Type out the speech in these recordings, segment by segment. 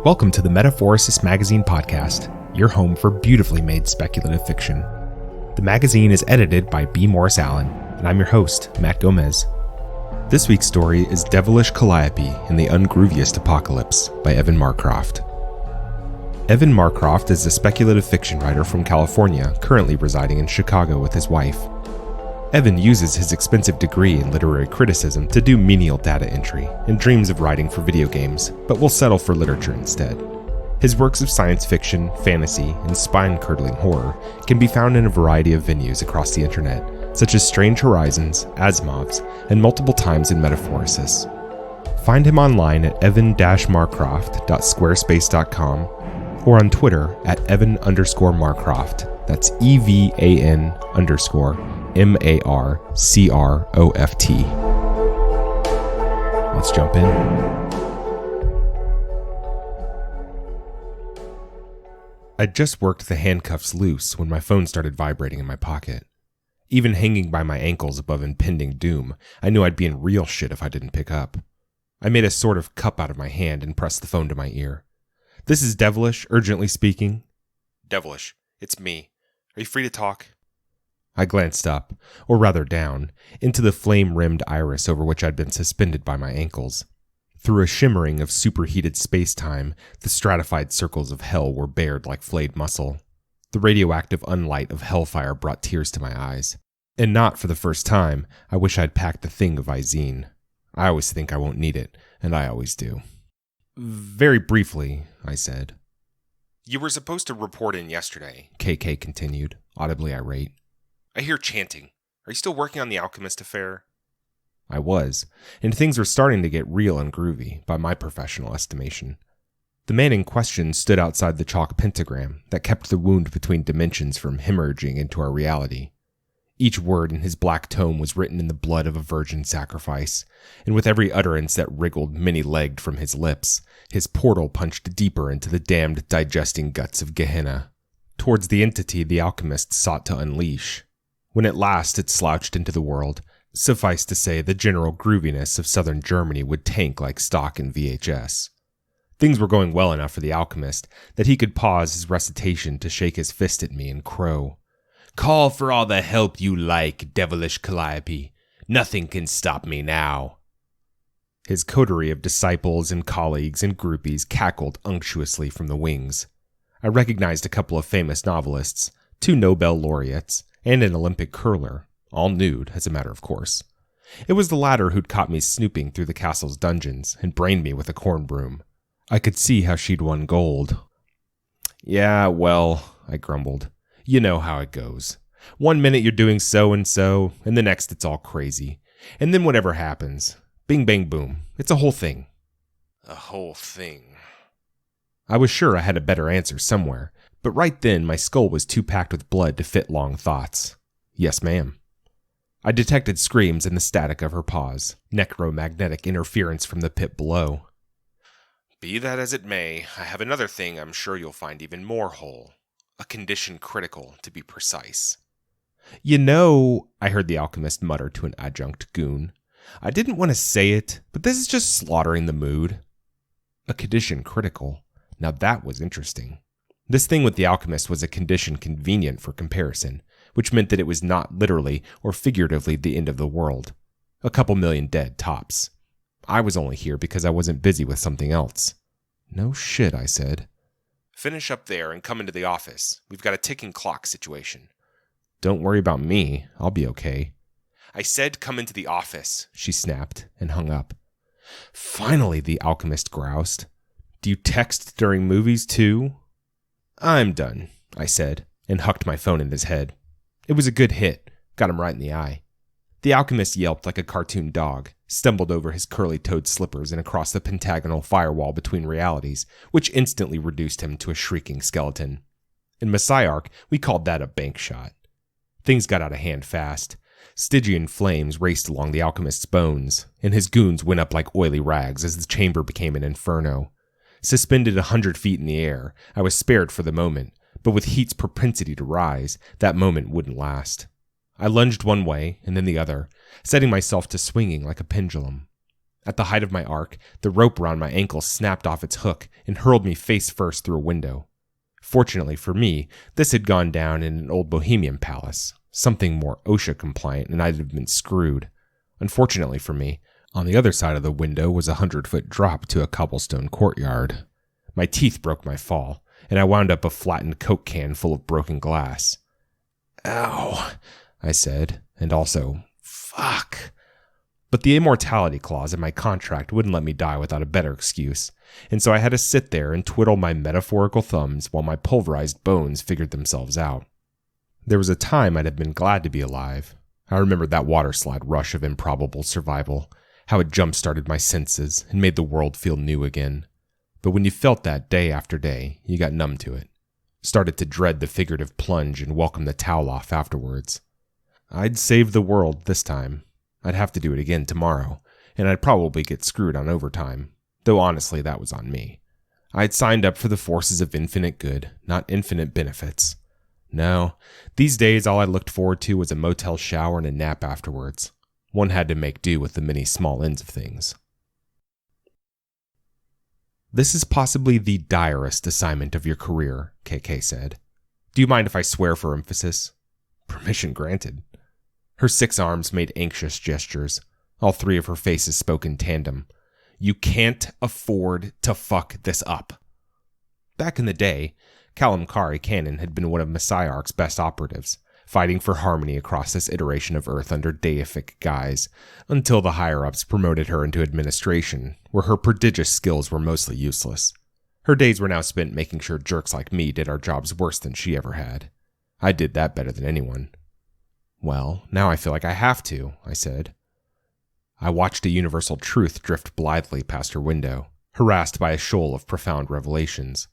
Welcome to the Metaphorosis magazine podcast, your home for beautifully made speculative fiction. The magazine is edited by B. Morris Allen, and I'm your host, Matt Gomez. This week's story is Devilish Calliope in the Ungrooviest Apocalypse by Evan Marcroft. Evan Marcroft is a speculative fiction writer from California, currently residing in Chicago with his wife. Evan uses his expensive degree in literary criticism to do menial data entry and dreams of writing for video games, but will settle for literature instead. His works of science fiction, fantasy, and spine-curdling horror can be found in a variety of venues across the internet, such as Strange Horizons, Asimov's, and multiple times in Metaphorosis. Find him online at evan-marcroft.squarespace.com or on Twitter at evan_Marcroft. That's EVAN_MARCROFT. Let's jump in. I'd just worked the handcuffs loose when my phone started vibrating in my pocket. Even hanging by my ankles above impending doom, I knew I'd be in real shit if I didn't pick up. I made a sort of cup out of my hand and pressed the phone to my ear. "This is Devilish, urgently speaking." "Devilish, it's me. Are you free to talk?" I glanced up, or rather down, into the flame-rimmed iris over which I'd been suspended by my ankles. Through a shimmering of superheated space-time, the stratified circles of hell were bared like flayed muscle. The radioactive unlight of hellfire brought tears to my eyes. And not for the first time, I wish I'd packed the thing of Visine. I always think I won't need it, and I always do. "Very briefly," I said. "You were supposed to report in yesterday," KK continued, audibly irate. "I hear chanting. Are you still working on the Alchemist affair?" I was, and things were starting to get real and groovy, by my professional estimation. The man in question stood outside the chalk pentagram that kept the wound between dimensions from hemorrhaging into our reality. Each word in his black tome was written in the blood of a virgin sacrifice, and with every utterance that wriggled many-legged from his lips, his portal punched deeper into the damned digesting guts of Gehenna, towards the entity the alchemist sought to unleash. When at last it slouched into the world, suffice to say the general grooviness of southern Germany would tank like stock in VHS. Things were going well enough for the alchemist that he could pause his recitation to shake his fist at me and crow, "Call for all the help you like, Devilish Calliope. Nothing can stop me now." His coterie of disciples and colleagues and groupies cackled unctuously from the wings. I recognized a couple of famous novelists, 2 Nobel laureates, and an Olympic curler, all nude, as a matter of course. It was the latter who'd caught me snooping through the castle's dungeons and brained me with a corn broom. I could see how she'd won gold. "Yeah, well," I grumbled. "You know how it goes. One minute you're doing so and so, and the next it's all crazy. And then whatever happens, bing bang boom, it's a whole thing." "A whole thing." I was sure I had a better answer somewhere, but right then my skull was too packed with blood to fit long thoughts. "Yes, ma'am." I detected screams in the static of her pause, necromagnetic interference from the pit below. "Be that as it may, I have another thing I'm sure you'll find even more whole. A condition critical, to be precise." "You know," I heard the alchemist mutter to an adjunct goon, "I didn't want to say it, but this is just slaughtering the mood." A condition critical. Now that was interesting. This thing with the alchemist was a condition convenient for comparison, which meant that it was not literally or figuratively the end of the world. A couple million dead, tops. I was only here because I wasn't busy with something else. "No shit," I said. "Finish up there and come into the office. We've got a ticking clock situation." "Don't worry about me. I'll be okay." "I said come into the office," she snapped and hung up. "Finally," the alchemist groused. "Do you text during movies too?" "I'm done," I said, and hucked my phone in his head. It was a good hit. Got him right in the eye. The alchemist yelped like a cartoon dog, stumbled over his curly-toed slippers and across the pentagonal firewall between realities, which instantly reduced him to a shrieking skeleton. In Messiarch, we called that a bank shot. Things got out of hand fast. Stygian flames raced along the alchemist's bones, and his goons went up like oily rags as the chamber became an inferno. Suspended 100 feet in the air, I was spared for the moment, but with heat's propensity to rise, that moment wouldn't last. I lunged one way and then the other, setting myself to swinging like a pendulum. At the height of my arc, the rope around my ankle snapped off its hook and hurled me face first through a window. Fortunately for me, this had gone down in an old bohemian palace, something more OSHA compliant, and I'd have been screwed. Unfortunately for me, on the other side of the window was a 100-foot drop to a cobblestone courtyard. My teeth broke my fall, and I wound up a flattened Coke can full of broken glass. Ow, I said, and also, fuck. But the immortality clause in my contract wouldn't let me die without a better excuse, and so I had to sit there and twiddle my metaphorical thumbs while my pulverized bones figured themselves out. There was a time I'd have been glad to be alive. I remembered that waterslide rush of improbable survival, how it jump-started my senses and made the world feel new again. But when you felt that day after day, you got numb to it. Started to dread the figurative plunge and welcome the towel off afterwards. I'd save the world this time. I'd have to do it again tomorrow, and I'd probably get screwed on overtime, though honestly that was on me. I'd signed up for the forces of infinite good, not infinite benefits. No, these days all I looked forward to was a motel shower and a nap afterwards. One had to make do with the many small ends of things. This is possibly the direst assignment of your career, KK said. Do you mind if I swear for emphasis? Permission granted. Her 6 arms made anxious gestures. All 3 of her faces spoke in tandem. You can't afford to fuck this up. Back in the day, Calliope Cannon had been one of Messiarch's best operatives, fighting for harmony across this iteration of Earth under deific guise, until the higher-ups promoted her into administration, where her prodigious skills were mostly useless. Her days were now spent making sure jerks like me did our jobs worse than she ever had. I did that better than anyone. Well, now I feel like I have to, I said. I watched a universal truth drift blithely past her window, harassed by a shoal of profound revelations.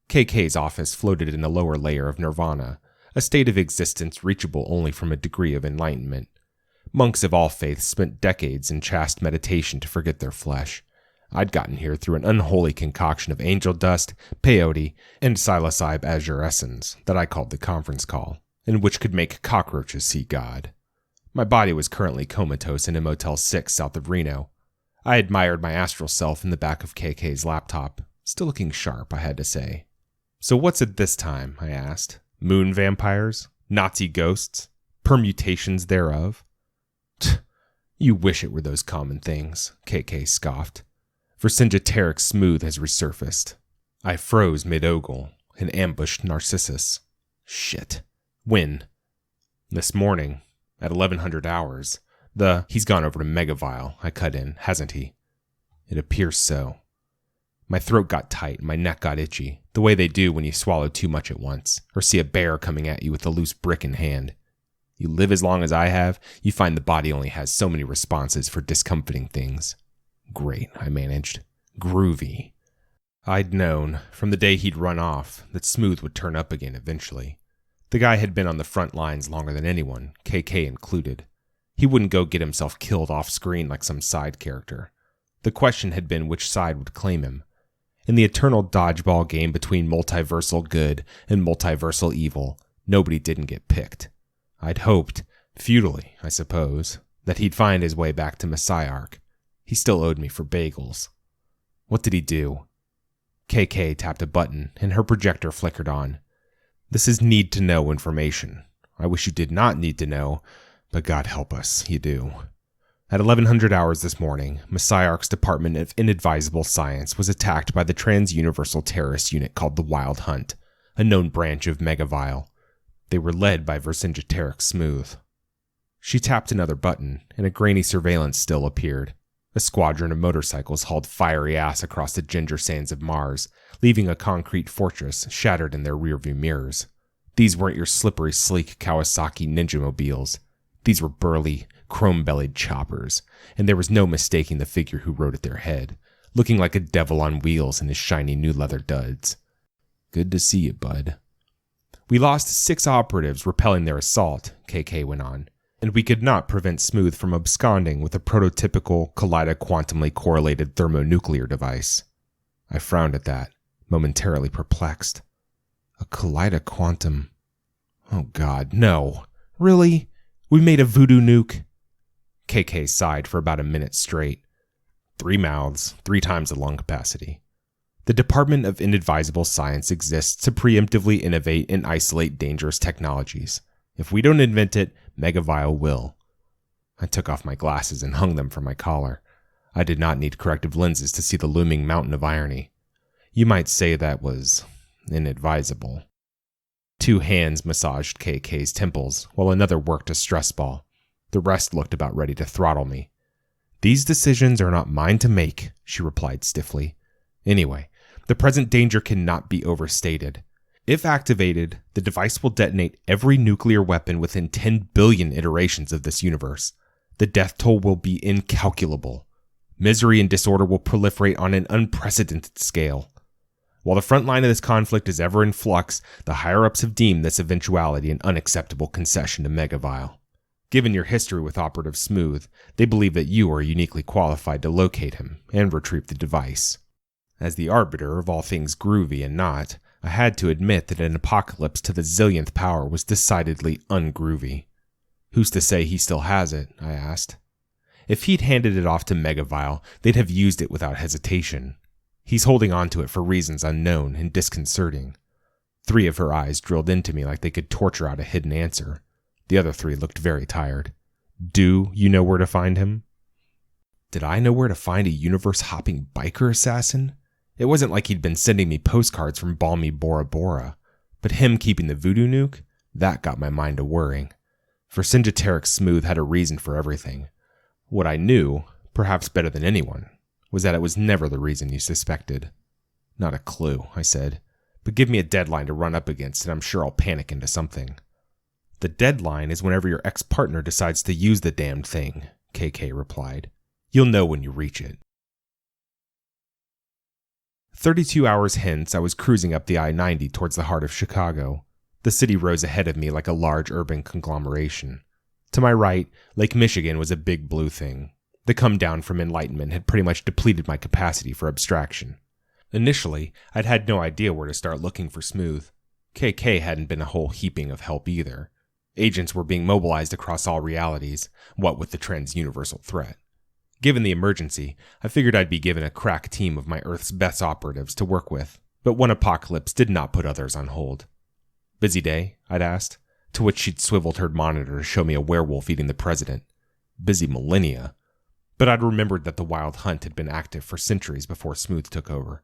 KK's office floated in a lower layer of nirvana, a state of existence reachable only from a degree of enlightenment. Monks of all faiths spent decades in chaste meditation to forget their flesh. I'd gotten here through an unholy concoction of angel dust, peyote, and psilocybe azurescens that I called the conference call, and which could make cockroaches see God. My body was currently comatose in a Motel 6 south of Reno. I admired my astral self in the back of KK's laptop, still looking sharp, I had to say. So what's it this time, I asked. Moon vampires? Nazi ghosts? Permutations thereof? You wish it were those common things, KK scoffed. Vercingetorix Smooth has resurfaced. I froze mid-ogle and ambushed Narcissus. Shit. When? This morning, at 1100 hours. He's gone over to Megavile, I cut in, hasn't he? It appears so. My throat got tight and my neck got itchy, the way they do when you swallow too much at once, or see a bear coming at you with a loose brick in hand. You live as long as I have, you find the body only has so many responses for discomfiting things. Great, I managed. Groovy. I'd known, from the day he'd run off, that Smooth would turn up again eventually. The guy had been on the front lines longer than anyone, KK included. He wouldn't go get himself killed off-screen like some side character. The question had been which side would claim him. In the eternal dodgeball game between multiversal good and multiversal evil, nobody didn't get picked. I'd hoped, futilely, I suppose, that he'd find his way back to Messiarch. He still owed me for bagels. What did he do? KK tapped a button, and her projector flickered on. This is need-to-know information. I wish you did not need to know, but God help us, you do. At 1100 hours this morning, Messiarch's Department of Inadvisable Science was attacked by the trans-universal terrorist unit called the Wild Hunt, a known branch of Megavile. They were led by Vercingetorix Smooth. She tapped another button, and a grainy surveillance still appeared. A squadron of motorcycles hauled fiery ass across the ginger sands of Mars, leaving a concrete fortress shattered in their rearview mirrors. These weren't your slippery, sleek Kawasaki ninja mobiles. These were burly, chrome-bellied choppers, and there was no mistaking the figure who rode at their head, looking like a devil on wheels in his shiny new leather duds. Good to see you, bud. We lost 6 operatives repelling their assault, KK went on, and we could not prevent Smooth from absconding with a prototypical collido-quantumly correlated thermonuclear device. I frowned at that, momentarily perplexed. A collido-quantum... Oh God, no. Really? We made a voodoo nuke? KK sighed for about a minute straight. 3 mouths, 3 times the lung capacity. The Department of Inadvisable Science exists to preemptively innovate and isolate dangerous technologies. If we don't invent it, Megavile will. I took off my glasses and hung them from my collar. I did not need corrective lenses to see the looming mountain of irony. You might say that was inadvisable. 2 hands massaged KK's temples, while another worked a stress ball. The rest looked about ready to throttle me. "These decisions are not mine to make," she replied stiffly. "Anyway, the present danger cannot be overstated. If activated, the device will detonate every nuclear weapon within 10 billion iterations of this universe. The death toll will be incalculable. Misery and disorder will proliferate on an unprecedented scale. While the front line of this conflict is ever in flux, the higher-ups have deemed this eventuality an unacceptable concession to Megavile. Given your history with Operative Smooth, they believe that you are uniquely qualified to locate him and retrieve the device. As the arbiter of all things groovy and not, I had to admit that an apocalypse to the zillionth power was decidedly ungroovy. Who's to say he still has it? I asked. If he'd handed it off to Megavile, they'd have used it without hesitation. He's holding on to it for reasons unknown and disconcerting. 3 of her eyes drilled into me like they could torture out a hidden answer. The other 3 looked very tired. "Do you know where to find him?" Did I know where to find a universe-hopping biker assassin? It wasn't like he'd been sending me postcards from balmy Bora Bora, but him keeping the voodoo nuke, that got my mind a whirring. For Sinjateric Smooth had a reason for everything. What I knew, perhaps better than anyone, was that it was never the reason you suspected. "Not a clue," I said, "but give me a deadline to run up against and I'm sure I'll panic into something." "The deadline is whenever your ex-partner decides to use the damned thing," KK replied. "You'll know when you reach it." 32 hours hence, I was cruising up the I-90 towards the heart of Chicago. The city rose ahead of me like a large urban conglomeration. To my right, Lake Michigan was a big blue thing. The come down from enlightenment had pretty much depleted my capacity for abstraction. Initially, I'd had no idea where to start looking for Smooth. KK hadn't been a whole heaping of help either. Agents were being mobilized across all realities, what with the trans-universal threat. Given the emergency, I figured I'd be given a crack team of my Earth's best operatives to work with, but one apocalypse did not put others on hold. "Busy day?" I'd asked, to which she'd swiveled her monitor to show me a werewolf eating the president. Busy millennia. But I'd remembered that the Wild Hunt had been active for centuries before Smooth took over.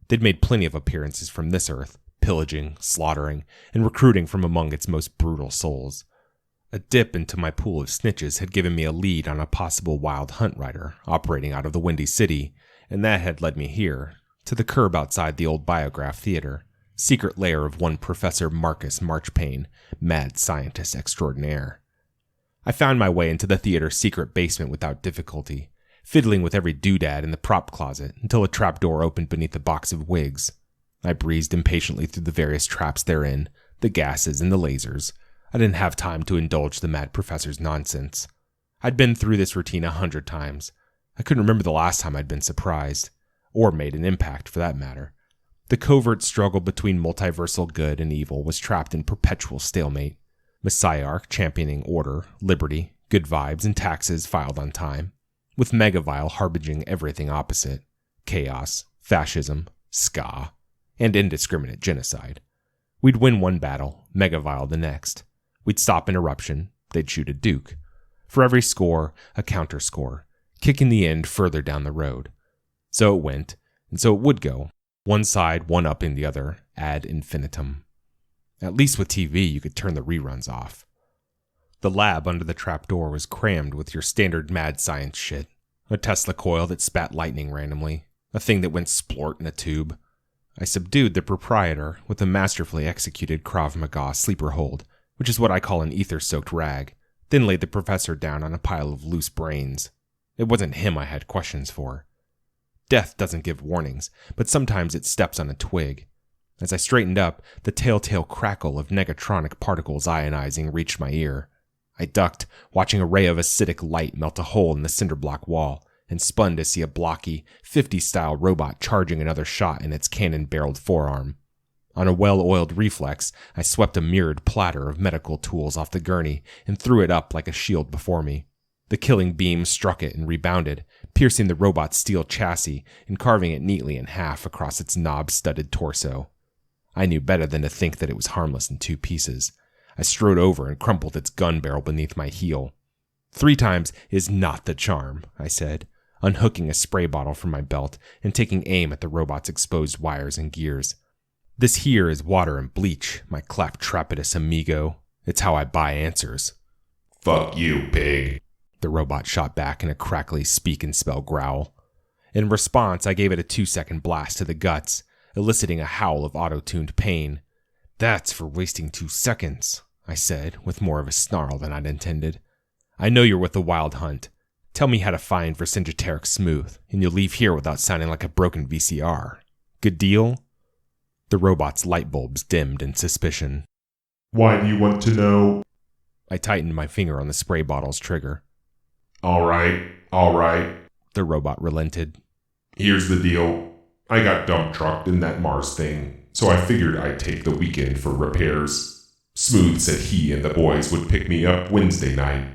They'd made plenty of appearances from this Earth, pillaging, slaughtering, and recruiting from among its most brutal souls. A dip into my pool of snitches had given me a lead on a possible Wild Hunt rider operating out of the Windy City, and that had led me here, to the curb outside the old Biograph Theater, secret lair of one Professor Marcus Marchpane, mad scientist extraordinaire. I found my way into the theater's secret basement without difficulty, fiddling with every doodad in the prop closet until a trapdoor opened beneath a box of wigs. I breezed impatiently through the various traps therein, the gases and the lasers. I didn't have time to indulge the mad professor's nonsense. I'd been through this routine 100 times. I couldn't remember the last time I'd been surprised, or made an impact for that matter. The covert struggle between multiversal good and evil was trapped in perpetual stalemate. Messiarch championing order, liberty, good vibes, and taxes filed on time, with Megavile harbinging everything opposite: chaos, fascism, ska, and indiscriminate genocide. We'd win one battle, Megavile the next. We'd stop an eruption, they'd shoot a Duke. For every score, a counter-score, kicking the end further down the road. So it went, and so it would go, one side one up in the other, ad infinitum. At least with TV, you could turn the reruns off. The lab under the trapdoor was crammed with your standard mad science shit. A Tesla coil that spat lightning randomly, a thing that went splort in a tube. I subdued the proprietor with a masterfully executed Krav Maga sleeper hold, which is what I call an ether-soaked rag, then laid the professor down on a pile of loose brains. It wasn't him I had questions for. Death doesn't give warnings, but sometimes it steps on a twig. As I straightened up, the telltale crackle of negatronic particles ionizing reached my ear. I ducked, watching a ray of acidic light melt a hole in the cinderblock wall, and spun to see a blocky, 50s-style robot charging another shot in its cannon-barreled forearm. On a well-oiled reflex, I swept a mirrored platter of medical tools off the gurney and threw it up like a shield before me. The killing beam struck it and rebounded, piercing the robot's steel chassis and carving it neatly in half across its knob-studded torso. I knew better than to think that it was harmless in 2 pieces. I strode over and crumpled its gun barrel beneath my heel. 3 times is not the charm, I said, unhooking a spray bottle from my belt and taking aim at the robot's exposed wires and gears. This here is water and bleach, my claptrapidus amigo. It's how I buy answers. Fuck you, pig, the robot shot back in a crackly speak-and-spell growl. In response, I gave it a 2-second blast to the guts, eliciting a howl of auto-tuned pain. That's for wasting 2 seconds, I said, with more of a snarl than I'd intended. I know you're with the Wild Hunt. Tell me how to find Vercingetorix Smooth, and you'll leave here without sounding like a broken VCR. Good deal? The robot's light bulbs dimmed in suspicion. Why do you want to know? I tightened my finger on the spray bottle's trigger. All right, the robot relented. Here's the deal. I got dump trucked in that Mars thing, so I figured I'd take the weekend for repairs. Smooth said he and the boys would pick me up Wednesday night.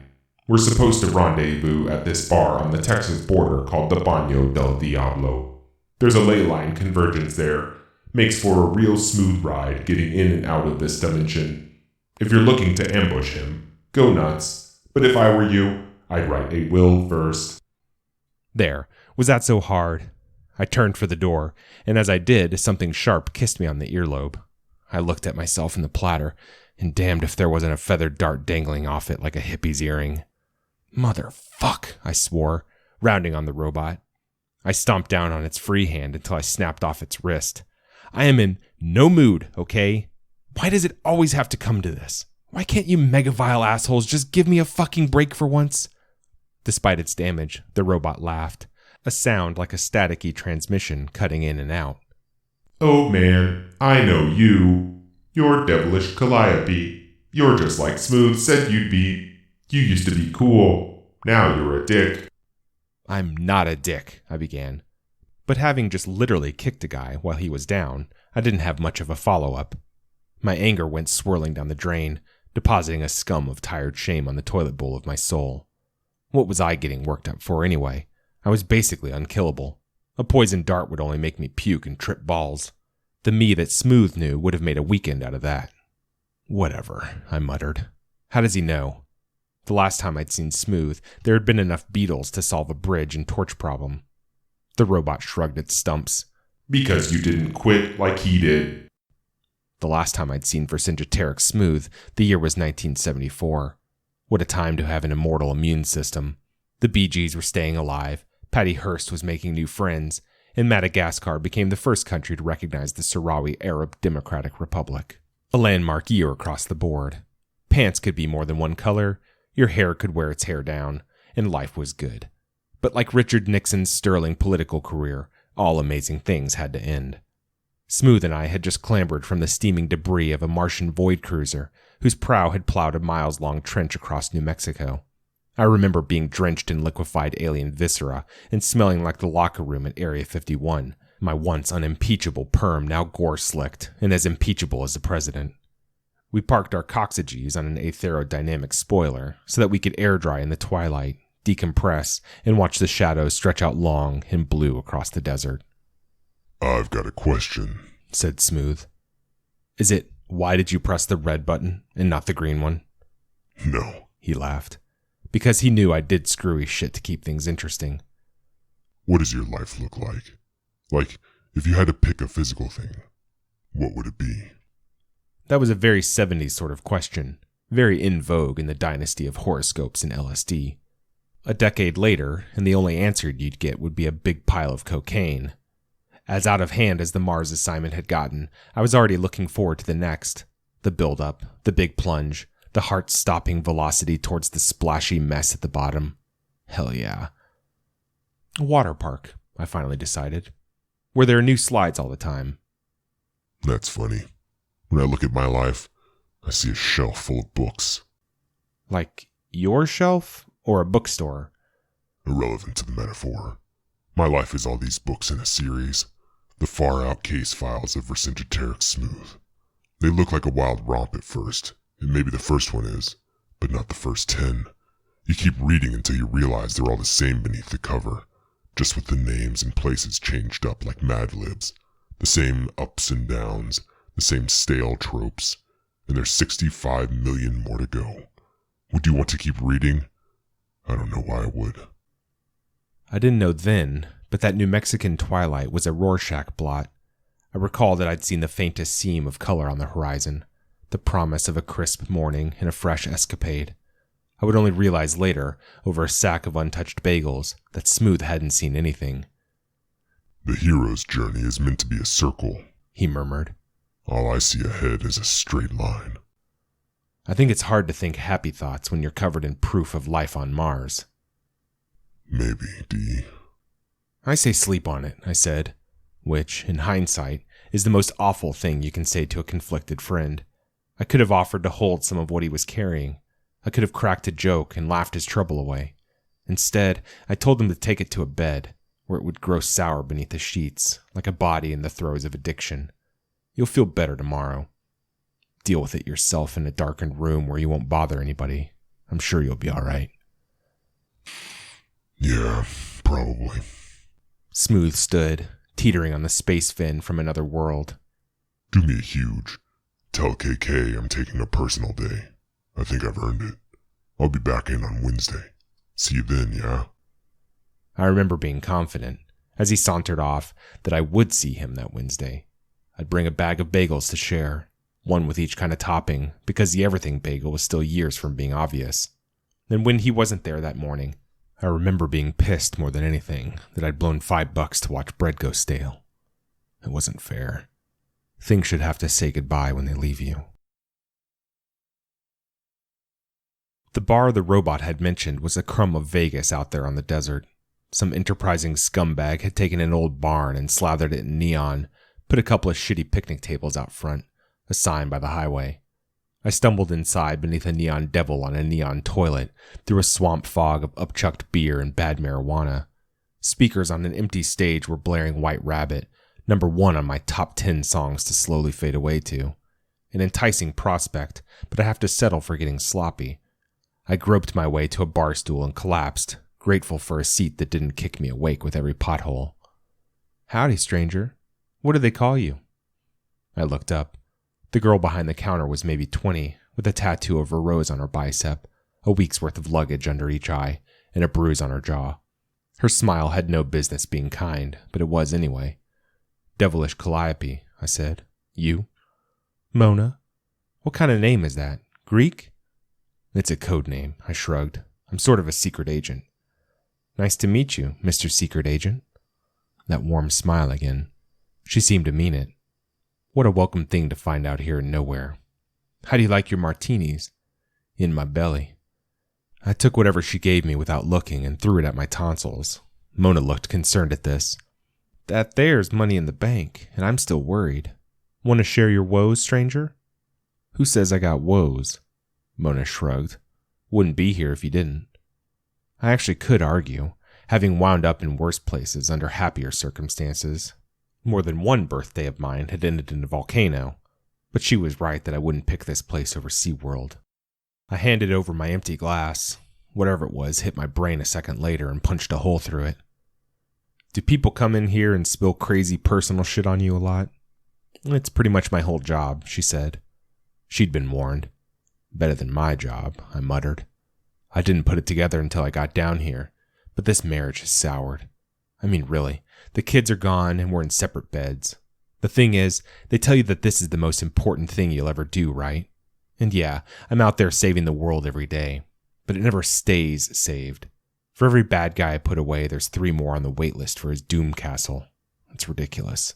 We're supposed to rendezvous at this bar on the Texas border called the Baño del Diablo. There's a ley line convergence there. Makes for a real smooth ride getting in and out of this dimension. If you're looking to ambush him, go nuts. But if I were you, I'd write a will first. There. Was that so hard? I turned for the door, and as I did, something sharp kissed me on the earlobe. I looked at myself in the platter, and damned if there wasn't a feathered dart dangling off it like a hippie's earring. Motherfuck, I swore, rounding on the robot. I stomped down on its free hand until I snapped off its wrist. I am in no mood, okay? Why does it always have to come to this? Why can't you mega-vile assholes just give me a fucking break for once? Despite its damage, the robot laughed, a sound like a staticky transmission cutting in and out. Oh man, I know you. You're Devilish Calliope. You're just like Smooth said you'd be. You used to be cool. Now you're a dick. I'm not a dick, I began. But having just literally kicked a guy while he was down, I didn't have much of a follow-up. My anger went swirling down the drain, depositing a scum of tired shame on the toilet bowl of my soul. What was I getting worked up for anyway? I was basically unkillable. A poisoned dart would only make me puke and trip balls. The me that Smooth knew would have made a weekend out of that. Whatever, I muttered. How does he know? The last time I'd seen Smooth, there had been enough beetles to solve a bridge and torch problem. The robot shrugged its stumps. Because you didn't quit like he did. The last time I'd seen Vercingetorix Smooth, the year was 1974. What a time to have an immortal immune system. The Bee Gees were staying alive, Patty Hearst was making new friends, and Madagascar became the first country to recognize the Sahrawi Arab Democratic Republic. A landmark year across the board. Pants could be more than one color, your hair could wear its hair down, and life was good. But like Richard Nixon's sterling political career, all amazing things had to end. Smooth and I had just clambered from the steaming debris of a Martian void cruiser whose prow had plowed a miles-long trench across New Mexico. I remember being drenched in liquefied alien viscera and smelling like the locker room at Area 51, my once unimpeachable perm now gore-slicked and as impeachable as the president. We parked our coccyges on an aerodynamic spoiler so that we could air dry in the twilight, decompress, and watch the shadows stretch out long and blue across the desert. I've got a question, said Smooth. Is it, why did you press the red button and not the green one? No, he laughed, because he knew I did screwy shit to keep things interesting. What does your life look like? Like, if you had to pick a physical thing, what would it be? That was a very 70s sort of question, very in vogue in the dynasty of horoscopes and LSD. A decade later, and the only answer you'd get would be a big pile of cocaine. As out of hand as the Mars assignment had gotten, I was already looking forward to the next. The build-up, the big plunge, the heart-stopping velocity towards the splashy mess at the bottom. Hell yeah. A water park, I finally decided, where there are new slides all the time. That's funny. When I look at my life, I see a shelf full of books. Like your shelf or a bookstore? Irrelevant to the metaphor. My life is all these books in a series. The far-out case files of Vercingetorix Smooth. They look like a wild romp at first, and maybe the first one is, but not the first 10. You keep reading until you realize they're all the same beneath the cover. just with the names and places changed up like Mad Libs. The same ups and downs, the same stale tropes, and there's 65 million more to go. Would you want to keep reading? I don't know why I would. I didn't know then, but that New Mexican twilight was a Rorschach blot. I recall that I'd seen the faintest seam of color on the horizon, the promise of a crisp morning and a fresh escapade. I would only realize later, over a sack of untouched bagels, that Smooth hadn't seen anything. The hero's journey is meant to be a circle, he murmured. All I see ahead is a straight line. I think it's hard to think happy thoughts when you're covered in proof of life on Mars. Maybe, D. I say sleep on it, I said, which, in hindsight, is the most awful thing you can say to a conflicted friend. I could have offered to hold some of what he was carrying. I could have cracked a joke and laughed his trouble away. Instead, I told him to take it to a bed, where it would grow sour beneath the sheets, like a body in the throes of addiction. You'll feel better tomorrow. Deal with it yourself in a darkened room where you won't bother anybody. I'm sure you'll be all right. Yeah, probably. Smooth stood, teetering on the space fin from another world. Do me a huge. Tell KK I'm taking a personal day. I think I've earned it. I'll be back in on Wednesday. See you then, yeah? I remember being confident, as he sauntered off, that I would see him that Wednesday. I'd bring a bag of bagels to share, one with each kind of topping, because the everything bagel was still years from being obvious. And when he wasn't there that morning, I remember being pissed more than anything that I'd blown $5 to watch bread go stale. It wasn't fair. Things should have to say goodbye when they leave you. The bar the robot had mentioned was a crumb of Vegas out there on the desert. Some enterprising scumbag had taken an old barn and slathered it in neon, put a couple of shitty picnic tables out front, a sign by the highway. I stumbled inside beneath a neon devil on a neon toilet, through a swamp fog of upchucked beer and bad marijuana. Speakers on an empty stage were blaring White Rabbit, number 1 on my top 10 songs to slowly fade away to. An enticing prospect, but I have to settle for getting sloppy. I groped my way to a bar stool and collapsed, grateful for a seat that didn't kick me awake with every pothole. Howdy, stranger. What do they call you? I looked up. The girl behind the counter was maybe 20, with a tattoo of a rose on her bicep, a week's worth of luggage under each eye, and a bruise on her jaw. Her smile had no business being kind, but it was anyway. Devilish Calliope, I said. You? Mona? What kind of name is that? Greek? It's a code name, I shrugged. I'm sort of a secret agent. Nice to meet you, Mr. Secret Agent. That warm smile again. She seemed to mean it. What a welcome thing to find out here in nowhere. How do you like your martinis? In my belly. I took whatever she gave me without looking and threw it at my tonsils. Mona looked concerned at this. That there's money in the bank, and I'm still worried. Want to share your woes, stranger? Who says I got woes? Mona shrugged. Wouldn't be here if you didn't. I actually could argue, having wound up in worse places under happier circumstances. More than one birthday of mine had ended in a volcano, but she was right that I wouldn't pick this place over SeaWorld. I handed over my empty glass. Whatever it was hit my brain a second later and punched a hole through it. Do people come in here and spill crazy personal shit on you a lot? It's pretty much my whole job, she said. She'd been warned. Better than my job, I muttered. I didn't put it together until I got down here, but this marriage has soured. I mean, really, the kids are gone and we're in separate beds. The thing is, they tell you that this is the most important thing you'll ever do, right? And yeah, I'm out there saving the world every day, but it never stays saved. For every bad guy I put away, there's 3 more on the wait list for his doom castle. It's ridiculous.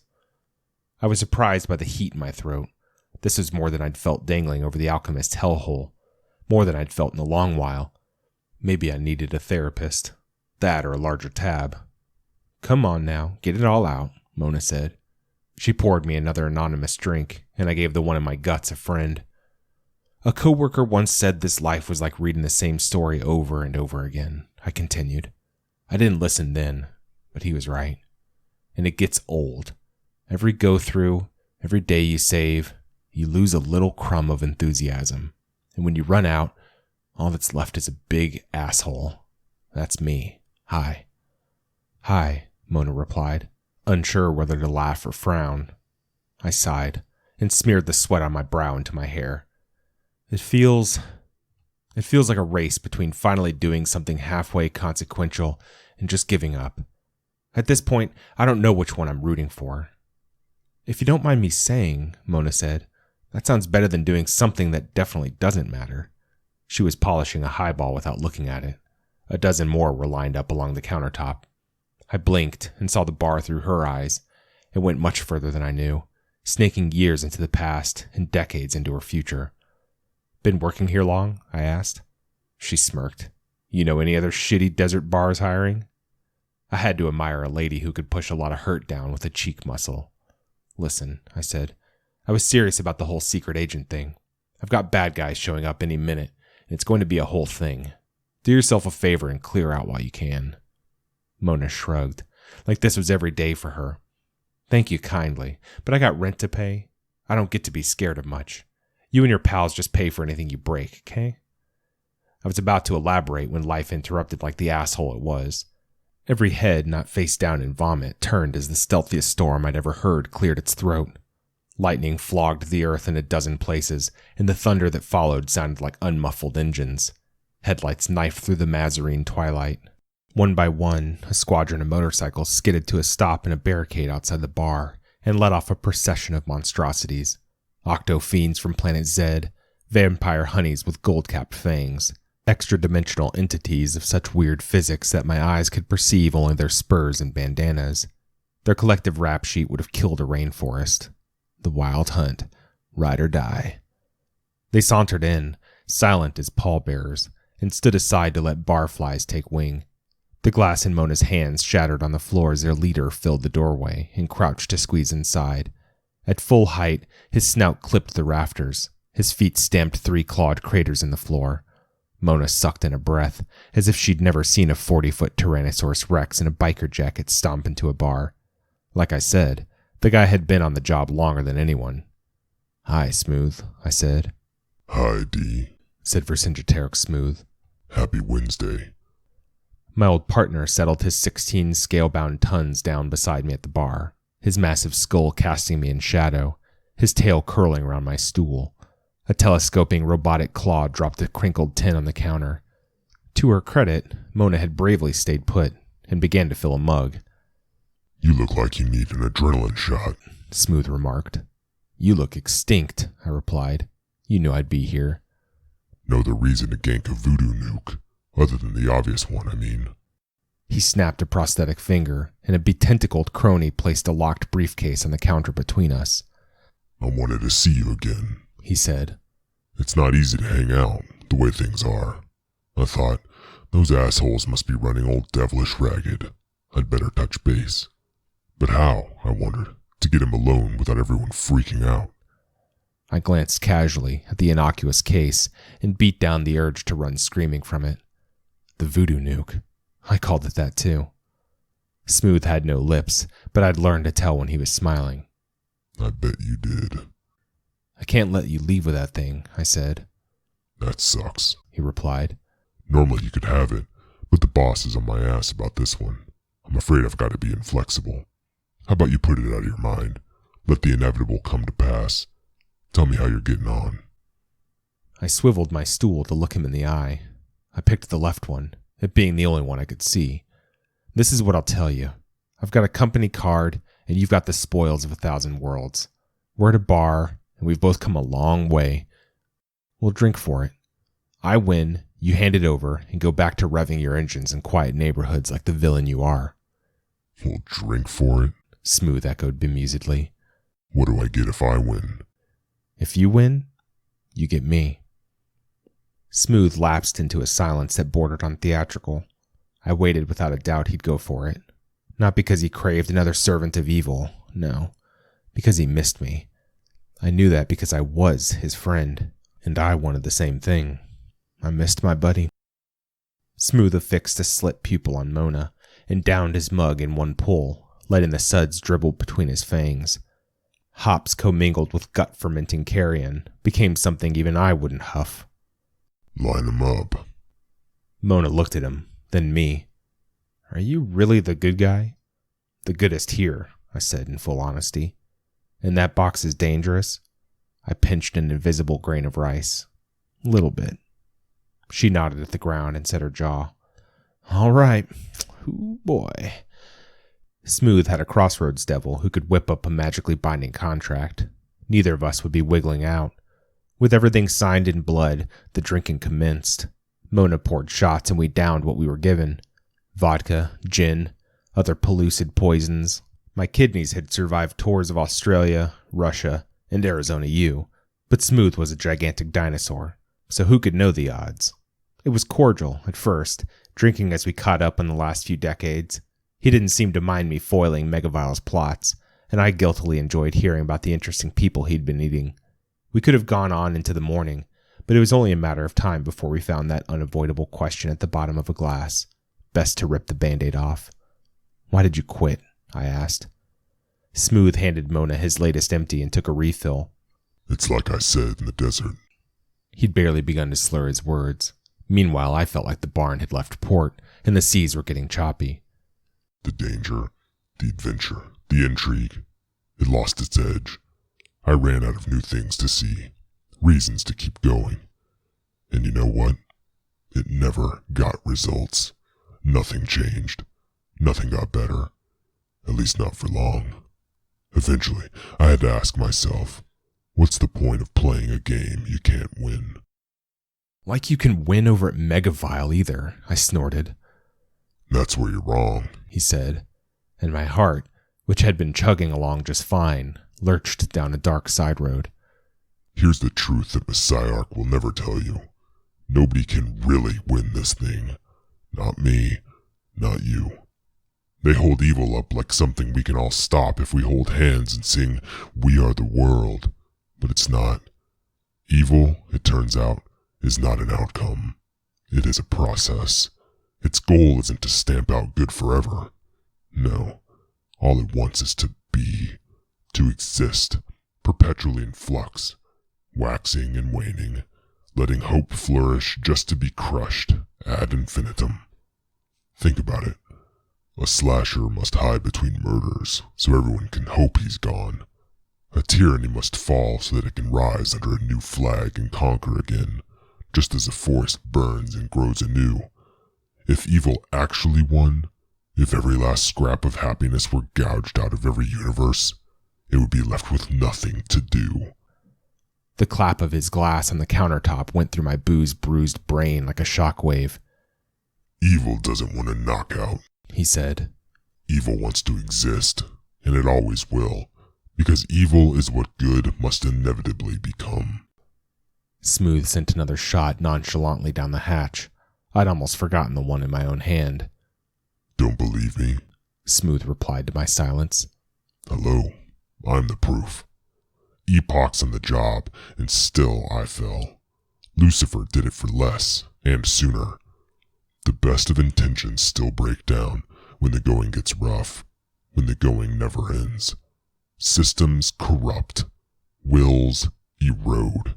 I was surprised by the heat in my throat. This was more than I'd felt dangling over the alchemist's hellhole. More than I'd felt in a long while. Maybe I needed a therapist. That or a larger tab. Come on now, get it all out, Mona said. She poured me another anonymous drink, and I gave the one in my guts a friend. A coworker once said this life was like reading the same story over and over again, I continued. I didn't listen then, but he was right. And it gets old. Every go-through, every day you save, you lose a little crumb of enthusiasm. And when you run out, all that's left is a big asshole. That's me. Hi. "Hi," Mona replied, unsure whether to laugh or frown. I sighed and smeared the sweat on my brow into my hair. It feels like a race between finally doing something halfway consequential and just giving up. At this point, I don't know which one I'm rooting for. "If you don't mind me saying," Mona said, "that sounds better than doing something that definitely doesn't matter." She was polishing a highball without looking at it. A dozen more were lined up along the countertop. I blinked and saw the bar through her eyes. It went much further than I knew, snaking years into the past and decades into her future. "Been working here long?" I asked. She smirked. "You know any other shitty desert bars hiring?" I had to admire a lady who could push a lot of hurt down with a cheek muscle. "Listen," I said. "I was serious about the whole secret agent thing. I've got bad guys showing up any minute, and it's going to be a whole thing. Do yourself a favor and clear out while you can." Mona shrugged, like this was every day for her. "Thank you kindly, but I got rent to pay. I don't get to be scared of much. You and your pals just pay for anything you break, okay?" I was about to elaborate when life interrupted like the asshole it was. Every head not face down in vomit turned as the stealthiest storm I'd ever heard cleared its throat. Lightning flogged the earth in a dozen places, and the thunder that followed sounded like unmuffled engines. Headlights knifed through the Mazarine twilight. One by one, a squadron of motorcycles skidded to a stop in a barricade outside the bar and let off a procession of monstrosities. Octo-fiends from Planet Z, vampire honeys with gold-capped fangs, extra-dimensional entities of such weird physics that my eyes could perceive only their spurs and bandanas. Their collective rap sheet would have killed a rainforest. The wild hunt, ride or die. They sauntered in, silent as pallbearers, and stood aside to let barflies take wing. The glass in Mona's hands shattered on the floor as their leader filled the doorway and crouched to squeeze inside. At full height, his snout clipped the rafters. His feet stamped 3 clawed craters in the floor. Mona sucked in a breath, as if she'd never seen a 40-foot Tyrannosaurus Rex in a biker jacket stomp into a bar. Like I said, the guy had been on the job longer than anyone. "Hi, Smooth," I said. "Hi, D," said Vercingetorix Smooth. "Happy Wednesday." My old partner settled his 16 scale-bound tons down beside me at the bar, his massive skull casting me in shadow, his tail curling around my stool. A telescoping robotic claw dropped a crinkled tin on the counter. To her credit, Mona had bravely stayed put and began to fill a mug. "You look like you need an adrenaline shot," Smooth remarked. "You look extinct," I replied. "You knew I'd be here." "Know the reason to gank a voodoo nuke, other than the obvious one, I mean." He snapped a prosthetic finger, and a betentacled crony placed a locked briefcase on the counter between us. "I wanted to see you again," he said. "It's not easy to hang out, the way things are. I thought, those assholes must be running old Devilish ragged. I'd better touch base. But how, I wondered, to get him alone without everyone freaking out?" I glanced casually at the innocuous case and beat down the urge to run screaming from it. The voodoo nuke. I called it that too. Smooth had no lips, but I'd learned to tell when he was smiling. "I bet you did." "I can't let you leave with that thing," I said. "That sucks," he replied. "Normally you could have it, but the boss is on my ass about this one. I'm afraid I've got to be inflexible. How about you put it out of your mind? Let the inevitable come to pass. Tell me how you're getting on." I swiveled my stool to look him in the eye. I picked the left one, it being the only one I could see. "This is what I'll tell you. I've got a company card, and you've got the spoils of 1,000 worlds. We're at a bar, and we've both come a long way. We'll drink for it. I win, you hand it over, and go back to revving your engines in quiet neighborhoods like the villain you are." "We'll drink for it?" Smooth echoed bemusedly. "What do I get if I win?" "If you win, you get me." Smooth lapsed into a silence that bordered on theatrical. I waited without a doubt he'd go for it. Not because he craved another servant of evil, no. Because he missed me. I knew that because I was his friend, and I wanted the same thing. I missed my buddy. Smooth affixed a slit pupil on Mona, and downed his mug in one pull, letting the suds dribble between his fangs. Hops commingled with gut-fermenting carrion became something even I wouldn't huff. "Line 'em up." Mona looked at him, then me. Are you really the good guy? The goodest here, I said in full honesty. And that box is dangerous? I pinched an invisible grain of rice. Little bit. She nodded at the ground and set her jaw. All right. Ooh, boy. Smooth had a crossroads devil who could whip up a magically binding contract. Neither of us would be wiggling out. With everything signed in blood, the drinking commenced. Mona poured shots and we downed what we were given. Vodka, gin, other pellucid poisons. My kidneys had survived tours of Australia, Russia, and Arizona U, but Smooth was a gigantic dinosaur, so who could know the odds? It was cordial at first, drinking as we caught up on the last few decades. He didn't seem to mind me foiling Megavile's plots, and I guiltily enjoyed hearing about the interesting people he'd been eating. We could have gone on into the morning, but it was only a matter of time before we found that unavoidable question at the bottom of a glass. Best to rip the Band-Aid off. Why did you quit? I asked. Smooth handed Mona his latest empty and took a refill. It's like I said in the desert. He'd barely begun to slur his words. Meanwhile, I felt like the barn had left port, and the seas were getting choppy. The danger, the adventure, the intrigue. It lost its edge. I ran out of new things to see, reasons to keep going. And you know what? It never got results. Nothing changed. Nothing got better. At least not for long. Eventually, I had to ask myself, what's the point of playing a game you can't win? Like you can win over at Megavile either, I snorted. That's where you're wrong, he said, and my heart, which had been chugging along just fine, lurched down a dark side road. Here's the truth that Messiarch will never tell you. Nobody can really win this thing. Not me, not you. They hold evil up like something we can all stop if we hold hands and sing, "We are the world." But it's not. Evil, it turns out, is not an outcome. It is a process. Its goal isn't to stamp out good forever. No. All it wants is to be, to exist, perpetually in flux, waxing and waning, letting hope flourish just to be crushed ad infinitum. Think about it. A slasher must hide between murders so everyone can hope he's gone. A tyranny must fall so that it can rise under a new flag and conquer again, just as a forest burns and grows anew. If evil actually won, if every last scrap of happiness were gouged out of every universe, it would be left with nothing to do. The clap of his glass on the countertop went through my booze-bruised brain like a shockwave. Evil doesn't want a knockout, he said. Evil wants to exist, and it always will, because evil is what good must inevitably become. Smooth sent another shot nonchalantly down the hatch. I'd almost forgotten the one in my own hand. Don't believe me? Smooth replied to my silence. Hello, I'm the proof. Epoch's on the job, and still I fell. Lucifer did it for less, and sooner. The best of intentions still break down when the going gets rough, when the going never ends. Systems corrupt, wills erode,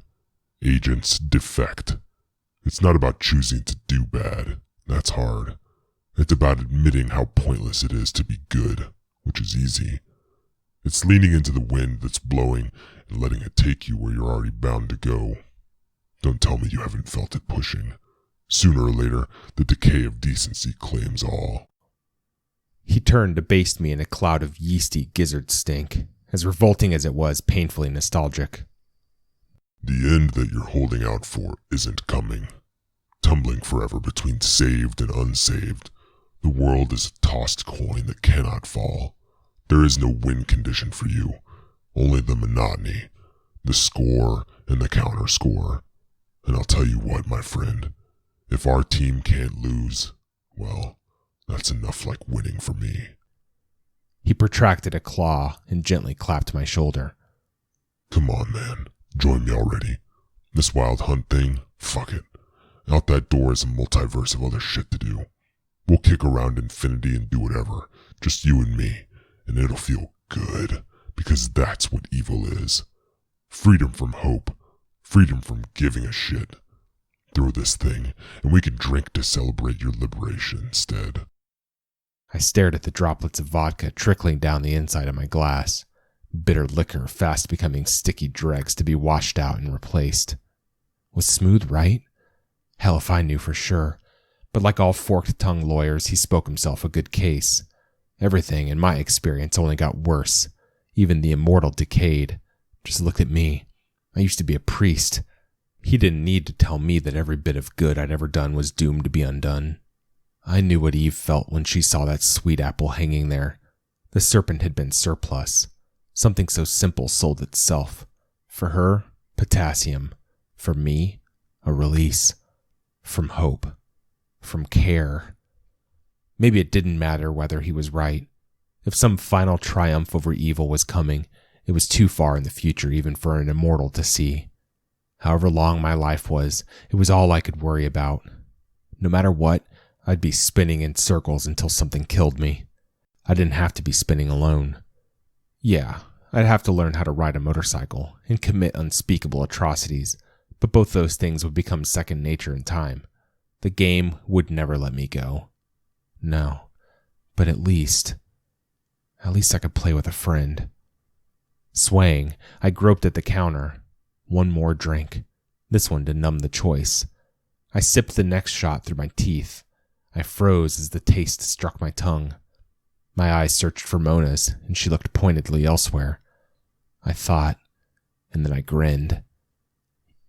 agents defect. It's not about choosing to do bad, that's hard. It's about admitting how pointless it is to be good, which is easy. It's leaning into the wind that's blowing and letting it take you where you're already bound to go. Don't tell me you haven't felt it pushing. Sooner or later, the decay of decency claims all. He turned to baste me in a cloud of yeasty gizzard stink, as revolting as it was painfully nostalgic. The end that you're holding out for isn't coming. Tumbling forever between saved and unsaved, the world is a tossed coin that cannot fall. There is no win condition for you, only the monotony, the score and the counter score. And I'll tell you what, my friend, if our team can't lose, well, that's enough like winning for me. He protracted a claw and gently clapped my shoulder. Come on, man. Join me already. This wild hunt thing, fuck it. Out that door is a multiverse of other shit to do. We'll kick around infinity and do whatever, just you and me, and it'll feel good, because that's what evil is. Freedom from hope, freedom from giving a shit. Throw this thing, and we can drink to celebrate your liberation instead. I stared at the droplets of vodka trickling down the inside of my glass. Bitter liquor fast becoming sticky dregs to be washed out and replaced. Was Smooth right? Hell if I knew for sure. But like all forked-tongued lawyers, he spoke himself a good case. Everything, in my experience, only got worse. Even the immortal decayed. Just look at me. I used to be a priest. He didn't need to tell me that every bit of good I'd ever done was doomed to be undone. I knew what Eve felt when she saw that sweet apple hanging there. The serpent had been surplus. Something so simple sold itself. For her, potassium. For me, a release. From hope. From care. Maybe it didn't matter whether he was right. If some final triumph over evil was coming, it was too far in the future even for an immortal to see. However long my life was, it was all I could worry about. No matter what, I'd be spinning in circles until something killed me. I didn't have to be spinning alone. Yeah, I'd have to learn how to ride a motorcycle and commit unspeakable atrocities, but both those things would become second nature in time. The game would never let me go. No, but at least I could play with a friend. Swaying, I groped at the counter. One more drink, this one to numb the choice. I sipped the next shot through my teeth. I froze as the taste struck my tongue. My eyes searched for Mona's, and she looked pointedly elsewhere. I thought, and then I grinned.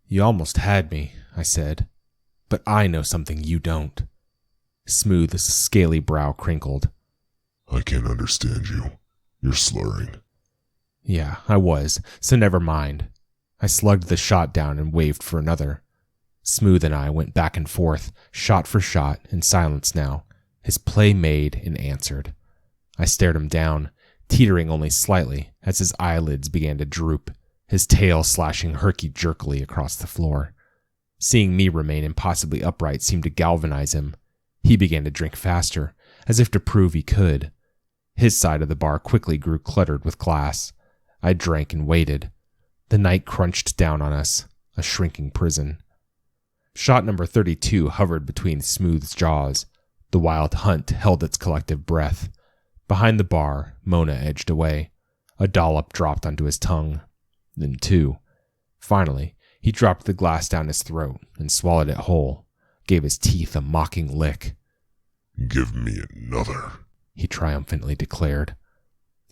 You almost had me, I said, but I know something you don't. Smooth's scaly brow crinkled. I can't understand you. You're slurring. Yeah, I was, so never mind. I slugged the shot down and waved for another. Smooth and I went back and forth, shot for shot, in silence now, his play made and answered. I stared him down, teetering only slightly as his eyelids began to droop, his tail slashing herky-jerkily across the floor. Seeing me remain impossibly upright seemed to galvanize him. He began to drink faster, as if to prove he could. His side of the bar quickly grew cluttered with glass. I drank and waited. The night crunched down on us, a shrinking prison. Shot number 32 hovered between Smooth's jaws. The wild hunt held its collective breath. Behind the bar, Mona edged away. A dollop dropped onto his tongue. Then two. Finally, he dropped the glass down his throat and swallowed it whole, gave his teeth a mocking lick. Give me another, he triumphantly declared.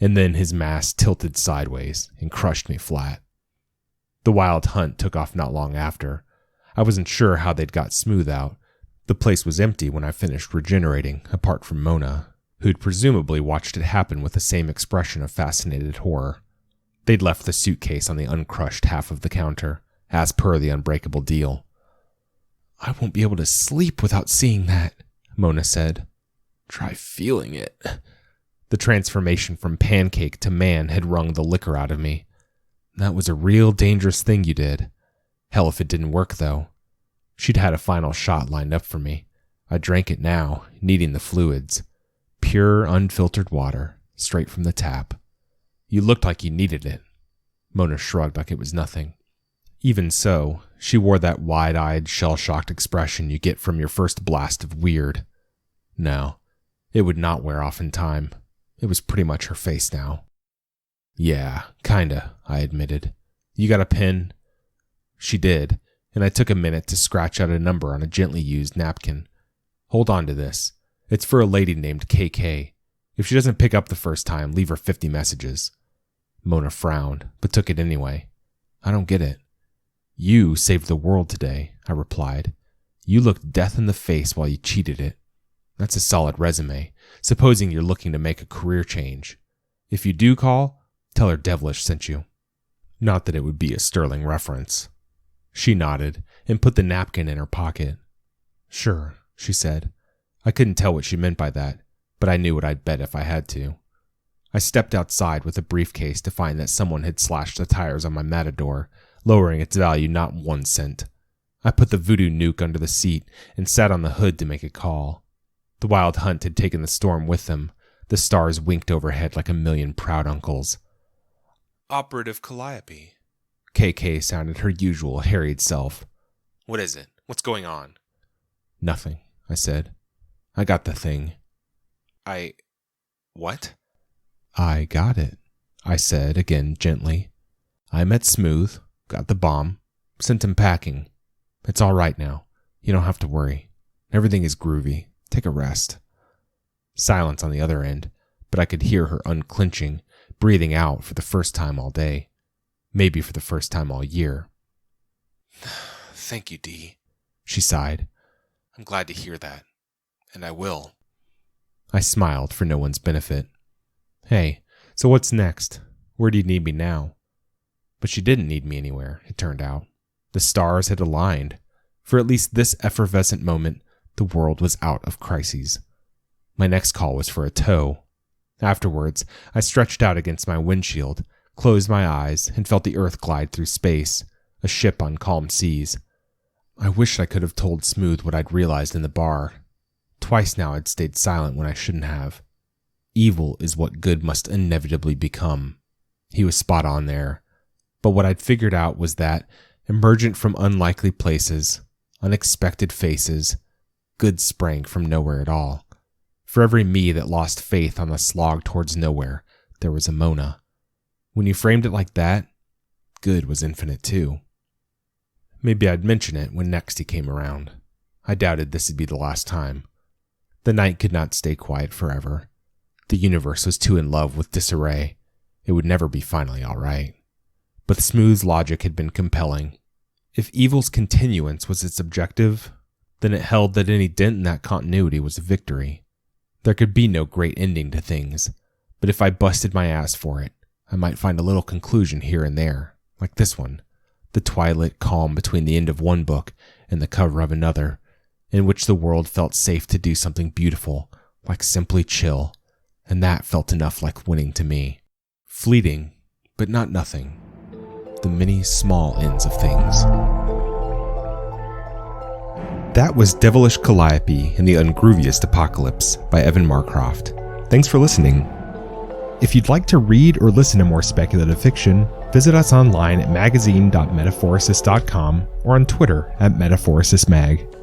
And then his mass tilted sideways and crushed me flat. The wild hunt took off not long after. I wasn't sure how they'd got Smooth out. The place was empty when I finished regenerating, apart from Mona, who'd presumably watched it happen with the same expression of fascinated horror. They'd left the suitcase on the uncrushed half of the counter, as per the unbreakable deal. I won't be able to sleep without seeing that, Mona said. Try feeling it. The transformation from pancake to man had wrung the liquor out of me. That was a real dangerous thing you did. Hell if it didn't work, though. She'd had a final shot lined up for me. I drank it now, needing the fluids. Pure, unfiltered water, straight from the tap. You looked like you needed it. Mona shrugged like it was nothing. Even so, she wore that wide-eyed, shell-shocked expression you get from your first blast of weird. No, it would not wear off in time. It was pretty much her face now. Yeah, kinda, I admitted. You got a pen? She did, and I took a minute to scratch out a number on a gently used napkin. Hold on to this. It's for a lady named KK. If she doesn't pick up the first time, leave her 50 messages. Mona frowned, but took it anyway. I don't get it. You saved the world today, I replied. You looked death in the face while you cheated it. That's a solid resume, supposing you're looking to make a career change. If you do call, tell her Devilish sent you. Not that it would be a sterling reference. She nodded and put the napkin in her pocket. Sure, she said. I couldn't tell what she meant by that, but I knew what I'd bet if I had to. I stepped outside with a briefcase to find that someone had slashed the tires on my Matador, lowering its value not 1 cent. I put the voodoo nuke under the seat and sat on the hood to make a call. The wild hunt had taken the storm with them. The stars winked overhead like a million proud uncles. Operative Calliope. KK sounded her usual harried self. What is it? What's going on? Nothing, I said. I got the thing. What? I got it, I said again gently. I met Smooth, got the bomb, sent him packing. It's all right now. You don't have to worry. Everything is groovy. Take a rest. Silence on the other end, but I could hear her unclenching, breathing out for the first time all day. Maybe for the first time all year. Thank you, Dee, she sighed. I'm glad to hear that. And I will. I smiled for no one's benefit. Hey, so what's next? Where do you need me now? But she didn't need me anywhere, it turned out. The stars had aligned. For at least this effervescent moment, the world was out of crises. My next call was for a tow. Afterwards, I stretched out against my windshield, closed my eyes, and felt the earth glide through space, a ship on calm seas. I wished I could have told Smooth what I'd realized in the bar. Twice now I'd stayed silent when I shouldn't have. Evil is what good must inevitably become. He was spot on there. But what I'd figured out was that, emergent from unlikely places, unexpected faces, good sprang from nowhere at all. For every me that lost faith on the slog towards nowhere, there was a Mona. When you framed it like that, good was infinite too. Maybe I'd mention it when next he came around. I doubted this would be the last time. The night could not stay quiet forever. The universe was too in love with disarray. It would never be finally all right. But Smooth's logic had been compelling. If evil's continuance was its objective, then it held that any dent in that continuity was a victory. There could be no great ending to things, but if I busted my ass for it, I might find a little conclusion here and there, like this one, the twilight calm between the end of one book and the cover of another, in which the world felt safe to do something beautiful, like simply chill, and that felt enough like winning to me. Fleeting, but not nothing. The many small ends of things. That was Devilish Calliope in the Ungrooviest Apocalypse by Evan Marcroft. Thanks for listening. If you'd like to read or listen to more speculative fiction, visit us online at magazine.metaphorosis.com or on Twitter at MetaphorisisMag.